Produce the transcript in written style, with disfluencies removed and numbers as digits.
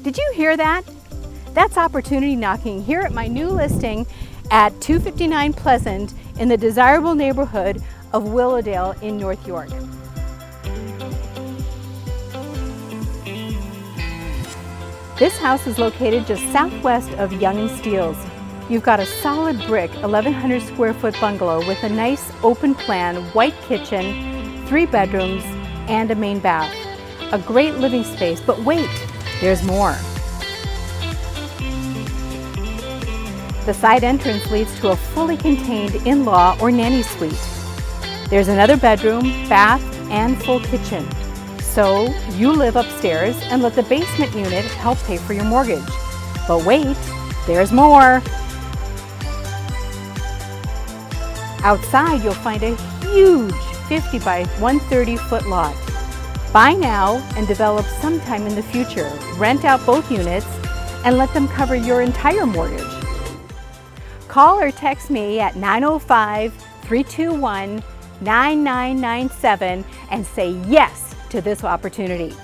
Did you hear that? That's opportunity knocking here at my new listing at 259 Pleasant in the desirable neighborhood of Willowdale in North York. This house is located just southwest of Young and Steeles. You've got a solid brick 1,100 square foot bungalow with a nice open plan white kitchen, 3 bedrooms, and a main bath. A great living space, but wait, there's more. The side entrance leads to a fully contained in-law or nanny suite. There's another bedroom, bath, and full kitchen. So you live upstairs and let the basement unit help pay for your mortgage. But wait, there's more. Outside, you'll find a huge 50 by 130 foot lot. Buy now and develop sometime in the future. Rent out both units and let them cover your entire mortgage. Call or text me at 905-321-9997 and say yes to this opportunity.